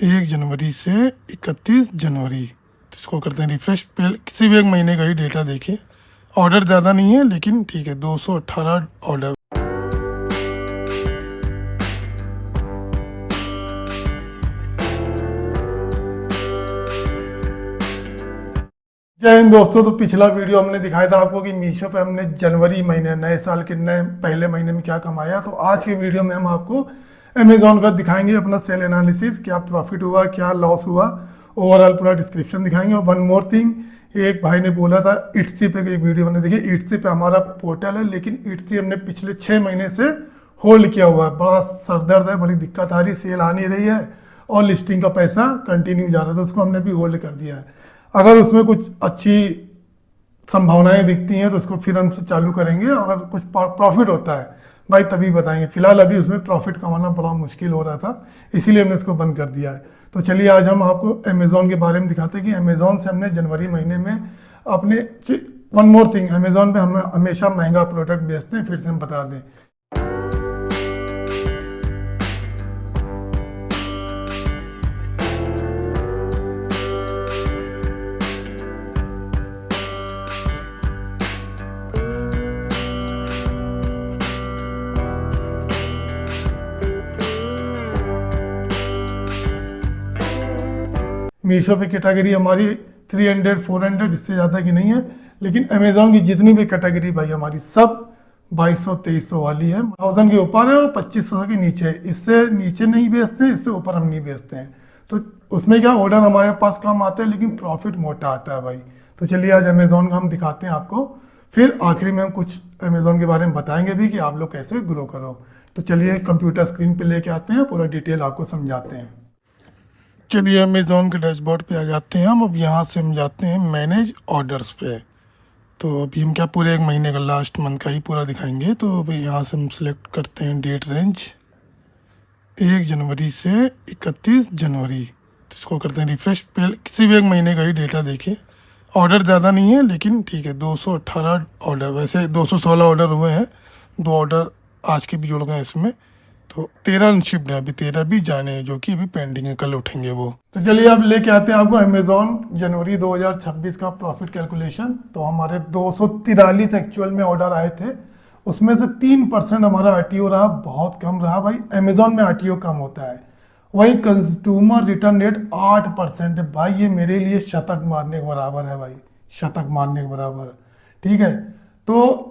1 जनवरी से 31 जनवरी। तो इसको करते हैं रिफ्रेश। पहले किसी भी एक महीने का ही डेटा देखिए। ऑर्डर ज़्यादा नहीं है लेकिन ठीक है, 218 ऑर्डर। जय हिंद दोस्तों। तो पिछला वीडियो हमने दिखाया था आपको कि मीशो पे हमने जनवरी महीने नए साल के नए पहले महीने में क्या कमाया। तो आज के वीडियो में हम आपको अमेजोन का दिखाएंगे अपना सेल एनालिसिस, क्या प्रॉफिट हुआ क्या लॉस हुआ, ओवरऑल पूरा डिस्क्रिप्शन दिखाएंगे। और वन मोर थिंग, एक भाई ने बोला था इट्सी पे एक वीडियो मैंने देखी। इट्सी पे हमारा पोर्टल है लेकिन इट्सी हमने पिछले 6 महीने से होल्ड किया हुआ है। बड़ा सरदर्द है, बड़ी दिक्कत आ रही, सेल आ नहीं रही है और लिस्टिंग का पैसा कंटिन्यू जा रहा है, तो उसको हमने भी होल्ड कर दिया है। अगर उसमें कुछ अच्छी संभावनाएं दिखती हैं तो उसको फिर हम से चालू करेंगे। अगर कुछ प्रॉफिट होता है भाई तभी बताएंगे। फिलहाल अभी उसमें प्रॉफिट कमाना बड़ा मुश्किल हो रहा था, इसीलिए हमने इसको बंद कर दिया है। तो चलिए आज हम आपको अमेज़ॉन के बारे में दिखाते हैं कि अमेज़ॉन से हमने जनवरी महीने में अपने वन मोर थिंग, अमेज़ॉन पे हम हमेशा महंगा प्रोडक्ट बेचते हैं, फिर से हम बता दें। मीशो पे कैटेगरी हमारी 300 400 इससे ज़्यादा की नहीं है, लेकिन अमेज़ॉन की जितनी भी कैटेगरी भाई हमारी सब 2200 2300 वाली है। 1000 के ऊपर है और 2500 के नीचे है। इससे नीचे नहीं बेचते हैं, इससे ऊपर हम नहीं बेचते हैं। तो उसमें क्या ऑर्डर हमारे पास कम आते हैं लेकिन प्रॉफिट मोटा आता है भाई। तो चलिए आज अमेज़ॉन का हम दिखाते हैं आपको, फिर आखिरी में हम कुछ अमेज़ॉन के बारे में बताएंगे भी कि आप लोग कैसे ग्रो करो। तो चलिए कंप्यूटर स्क्रीन पे लेके आते हैं, पूरा डिटेल आपको समझाते हैं। चलिए अमेज़ॉन के डैशबोर्ड पे आ जाते हैं हम। अब यहाँ से हम जाते हैं मैनेज ऑर्डर्स पे। तो अभी हम क्या पूरे एक महीने का लास्ट मंथ का ही पूरा दिखाएंगे। तो अभी यहाँ से हम सिलेक्ट करते हैं डेट रेंज 1 जनवरी से 31 जनवरी। तो इसको करते हैं रिफ्रेश। पहले किसी भी एक महीने का ही डेटा देखिए। ऑर्डर ज़्यादा नहीं है लेकिन ठीक है, 218 ऑर्डर। वैसे 216 ऑर्डर हुए हैं, 2 ऑर्डर आज के भी जुड़ गए इसमें। तो 13 अनशिप्ड है, अभी 13 भी जाने हैं जो कि अभी पेंडिंग है, कल उठेंगे वो। तो चलिए अब लेके आते हैं आपको अमेज़ॉन जनवरी 2026 का प्रॉफिट कैलकुलेशन। तो हमारे 243 एक्चुअल में ऑर्डर आए थे, उसमें से 3% हमारा आरटीओ रहा, बहुत कम रहा भाई। अमेज़ॉन में आरटीओ कम होता है। वही कंज्यूमर रिटर्न रेट 8% है भाई। ये मेरे लिए शतक मारने के बराबर है भाई, शतक मारने के बराबर। ठीक है, तो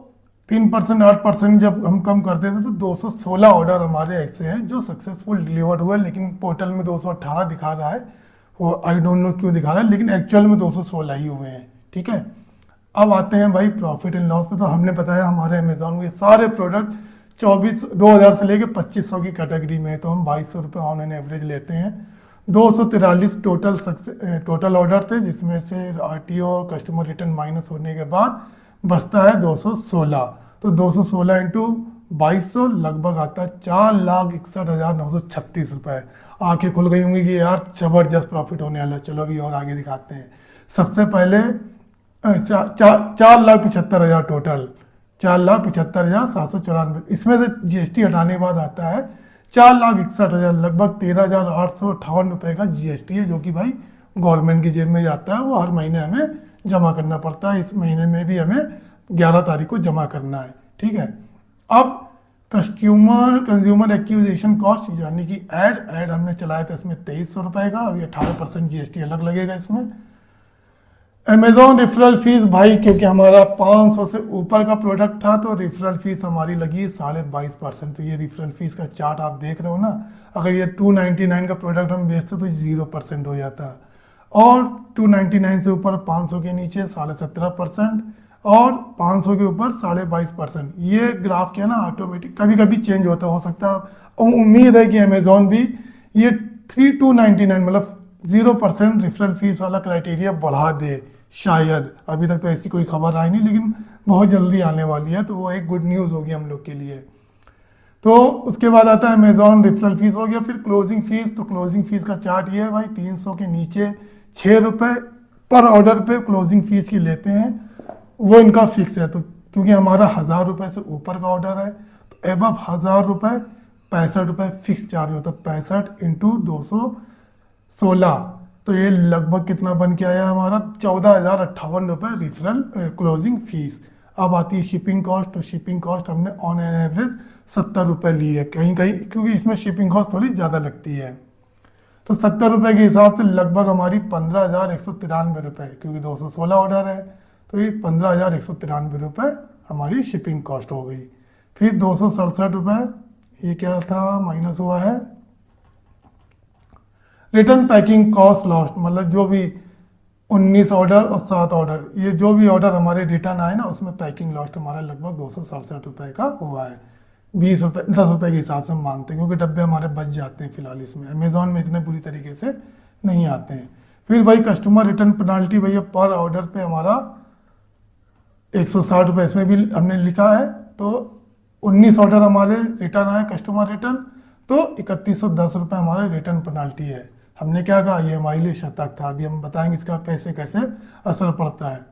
3% 8% जब हम कम करते थे तो 216 ऑर्डर हमारे ऐसे हैं जो सक्सेसफुल डिलीवर्ड हुए, लेकिन पोर्टल में 218 दिखा रहा है। वो आई डोंट नो क्यों दिखा रहा है, लेकिन एक्चुअल में 216 ही हुए हैं। ठीक है, अब आते हैं भाई प्रॉफिट एंड लॉस पे। तो हमने बताया हमारे अमेजोन के सारे प्रोडक्ट 2000 से लेकर 2500 की कैटेगरी में है, तो हम 2200 रुपये ऑन एन एवरेज लेते हैं। 243 टोटल ऑर्डर थे, जिसमें से आरटीओ और कस्टमर रिटर्न माइनस होने के बाद बचता है 216। तो 216 इंटू 2200 लगभग आता है 4,61,936 रुपये। आंखें खुल गई होंगी कि यार जबरदस्त प्रॉफिट होने वाला है। चलो अभी और आगे दिखाते हैं। सबसे पहले 4,75,000 टोटल, 4,75,794। इसमें से जीएसटी हटाने के बाद आता है 4,61,000, लगभग 13,858 रुपये का जीएसटी है, जो कि भाई गवर्नमेंट की जेब में जाता है। वो हर महीने हमें जमा करना पड़ता है। इस महीने में भी हमें 11 तारीख को जमा करना है। ठीक है, अब कंज्यूमर एक्विजिशन कॉस्ट यानी कि ऐड हमने चलाया था, इसमें 2300 रुपये का। अभी 18% जीएसटी अलग लगेगा इसमें। अमेजॉन रेफरल फीस भाई, क्योंकि हमारा 500 से ऊपर का प्रोडक्ट था तो रेफरल फीस हमारी लगी 22.5%। तो ये रेफरल फीस का चार्ट आप देख रहे हो ना। अगर ये 299 का प्रोडक्ट हम बेचते तो 0% हो जाता, और 299 से ऊपर 500 के नीचे 17.5%, और 500 के ऊपर 22.5%। ये ग्राफ क्या है ना, ऑटोमेटिक कभी कभी चेंज होता हो सकता है। और उम्मीद है कि अमेजोन भी ये 3299 मतलब 0% रेफरल फीस वाला क्राइटेरिया बढ़ा दे शायद। अभी तक तो ऐसी कोई खबर आई नहीं, लेकिन बहुत जल्दी आने वाली है, तो वो एक गुड न्यूज़ होगी हम लोग के लिए। तो उसके बाद आता है अमेजॉन रेफरल फीस हो गया। फिर क्लोजिंग फीस। तो क्लोजिंग फीस का चार्ट ये है भाई, 300 के नीचे 6 रुपये पर ऑर्डर पे क्लोजिंग फीस की लेते हैं, वो इनका फिक्स है। तो क्योंकि हमारा 1000 रुपये से ऊपर का ऑर्डर है तो एबव 1000 रुपये 65 रुपये फिक्स चार्ज होता है। 65 इंटू 200 16, तो ये लगभग कितना बन के आया हमारा 14,058 रुपये रेफरल क्लोजिंग फीस। अब आती है शिपिंग कॉस्ट, तो शिपिंग कॉस्ट हमने ऑन एन एवरेज 70 रुपये ली है, कहीं कहीं क्योंकि इसमें शिपिंग कॉस्ट थोड़ी ज़्यादा लगती है। तो 70 रुपये के हिसाब से लगभग हमारी 15,193 रुपये, क्योंकि 216 ऑर्डर है तो ये 15,193 रुपये हमारी शिपिंग कॉस्ट हो गई। फिर 267 रुपये ये क्या था माइनस हुआ है रिटर्न पैकिंग कॉस्ट लॉस्ट, मतलब जो भी 19 ऑर्डर और 7 ऑर्डर, ये जो भी ऑर्डर हमारे रिटर्न आए ना उसमें पैकिंग लॉस्ट हमारा लगभग 267 रुपये का हुआ है। 20 रुपये 10 रुपये के हिसाब से हम मानते हैं, क्योंकि डब्बे हमारे बच जाते हैं फिलहाल इसमें, अमेजोन में इतने बुरी तरीके से नहीं आते हैं। फिर वही कस्टमर रिटर्न पेनाल्टी भैया पर ऑर्डर पे हमारा 160 रुपये इसमें भी हमने लिखा है। तो 19 ऑर्डर हमारे रिटर्न आए कस्टमर रिटर्न, तो 3110 रुपये हमारे रिटर्न पेनाल्टी है। हमने क्या कहा ये हमारे लिए शतक था, अभी हम बताएंगे इसका कैसे कैसे असर पड़ता है।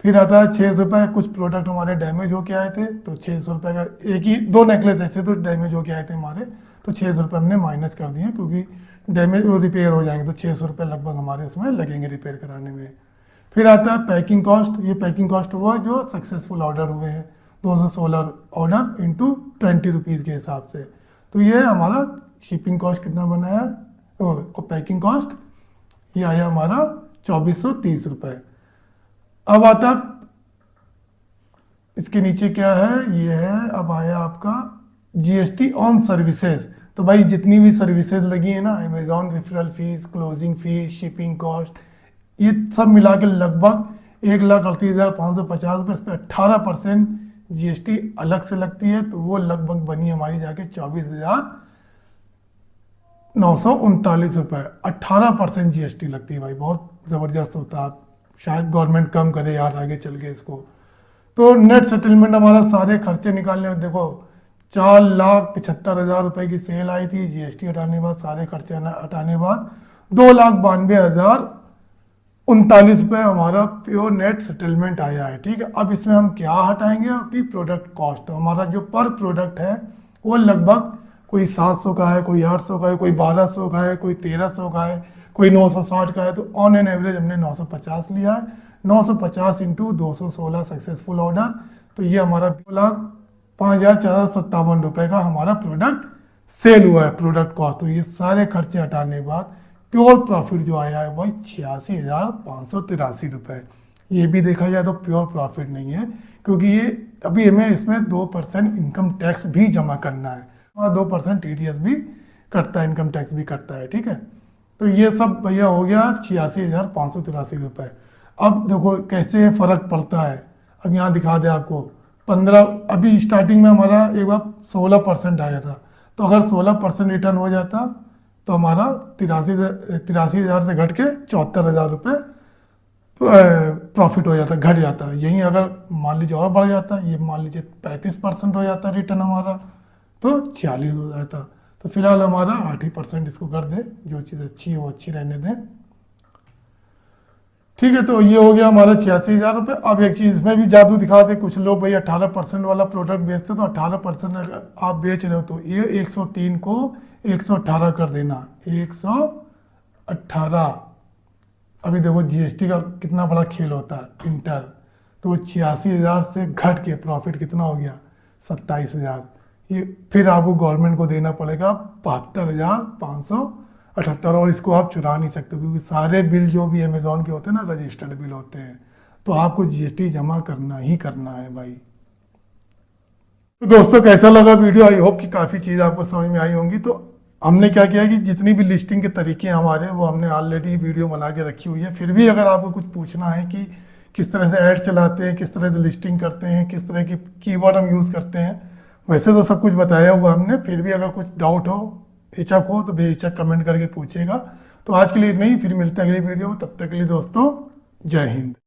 फिर आता है 600 रुपये, कुछ प्रोडक्ट हमारे डैमेज होके आए थे तो 600 रुपये का एक ही 2 नेकलेस ऐसे तो डैमेज होके आए थे हमारे, तो 600 रुपये हमने माइनस कर दिए क्योंकि डैमेज वो रिपेयर हो जाएंगे, तो 600 रुपये लगभग हमारे उसमें लगेंगे रिपेयर कराने में। फिर आता है पैकिंग कॉस्ट, ये पैकिंग कॉस्ट हुआ जो सक्सेसफुल ऑर्डर हुए हैं 216 ऑर्डर इंटू 20 रुपीज़ के हिसाब से, तो ये हमारा शिपिंग कॉस्ट कितना बना है को पैकिंग कॉस्ट ये आया हमारा 2430 रुपये। अब आता इसके नीचे क्या है ये है, अब आया आपका जीएसटी ऑन सर्विसेज। तो भाई जितनी भी सर्विसेज लगी है ना, Amazon referral fees, closing fees, shipping cost, ये सब मिला के लगभग 1,38,550 रुपये, इस पर 18% जीएसटी अलग से लगती है, तो वो लगभग बनी हमारी जाके 24,939 रुपये। 18% जीएसटी लगती है भाई, बहुत ज़बरदस्त होता है। शायद गवर्नमेंट कम करे यार आगे चल के इसको। तो नेट सेटलमेंट हमारा सारे खर्चे निकालने में देखो 4,75,000 रुपये की सेल आई थी, जीएसटी हटाने के बाद सारे खर्चे हटाने के बाद 2,92,039 रुपये हमारा प्योर नेट सेटलमेंट आया है। ठीक है, अब इसमें हम क्या हटाएंगे अपनी प्रोडक्ट कॉस्ट। तो हमारा जो पर प्रोडक्ट है वो लगभग कोई 700 का है, कोई 800 का है, कोई 1200 का है, कोई 1300 का है, कोई 960 का है, तो ऑन एन एवरेज हमने 950 लिया है। 950 इंटू 216 सक्सेसफुल ऑर्डर, तो ये हमारा 2,05,457 रुपये का हमारा प्रोडक्ट सेल हुआ है प्रोडक्ट कॉस्ट। तो ये सारे खर्चे हटाने के बाद प्योर प्रॉफिट जो आया है वही 86,583 रुपये। ये भी देखा जाए तो प्योर प्रॉफिट नहीं है, क्योंकि ये अभी हमें इसमें 2% इनकम टैक्स भी जमा करना है और 2% टीडीएस भी कटता है, इनकम टैक्स भी कटता है। ठीक है, तो ये सब भैया हो गया 86,583 रुपये। अब देखो कैसे फ़र्क पड़ता है, अब यहाँ दिखा दे आपको 15, अभी स्टार्टिंग में हमारा एक बार 16% आया था, तो अगर 16% रिटर्न हो जाता तो हमारा 83,000 से घट के 74,000 रुपये प्रॉफिट हो जाता, घट जाता। यहीं अगर मान लीजिए और बढ़ जाता, ये मान लीजिए 35% हो जाता रिटर्न हमारा, तो 46 हो जाता। तो फिलहाल हमारा 8% इसको कर दे, जो चीज़ अच्छी है वो अच्छी रहने दें। ठीक है, तो ये हो गया हमारा 86,000 रुपये। अब एक चीज़ इसमें भी जादू दिखा दे, कुछ लोग भाई 18% वाला प्रोडक्ट बेचते, तो 18% अगर आप बेच रहे हो तो ये 103 को 118 कर देना, 118। अभी देखो जीएसटी का कितना बड़ा खेल होता है इंटर, तो 86,000 से घट के प्रॉफिट कितना हो गया 27,000। ये फिर आपको गवर्नमेंट को देना पड़ेगा 72,578, और इसको आप चुरा नहीं सकते क्योंकि सारे बिल जो भी अमेजोन के होते हैं ना रजिस्टर्ड बिल होते हैं, तो आपको जीएसटी जमा करना ही करना है भाई। तो दोस्तों कैसा लगा वीडियो, आई होप कि काफ़ी चीज़ आपको समझ में आई होंगी। तो हमने क्या किया कि जितनी भी लिस्टिंग के तरीके हैं हमारे वो हमने ऑलरेडी वीडियो बना के रखी हुई है। फिर भी अगर आपको कुछ पूछना है कि किस तरह से ऐड चलाते हैं, किस तरह से लिस्टिंग करते हैं, किस तरह की कीवर्ड हम यूज़ करते हैं, वैसे तो सब कुछ बताया हुआ हमने। फिर भी अगर कुछ डाउट हो, हिचक हो, तो बेहिचक कमेंट करके पूछिएगा। तो आज के लिए नहीं, फिर मिलते हैं अगली वीडियो में, तब तक के लिए दोस्तों जय हिंद।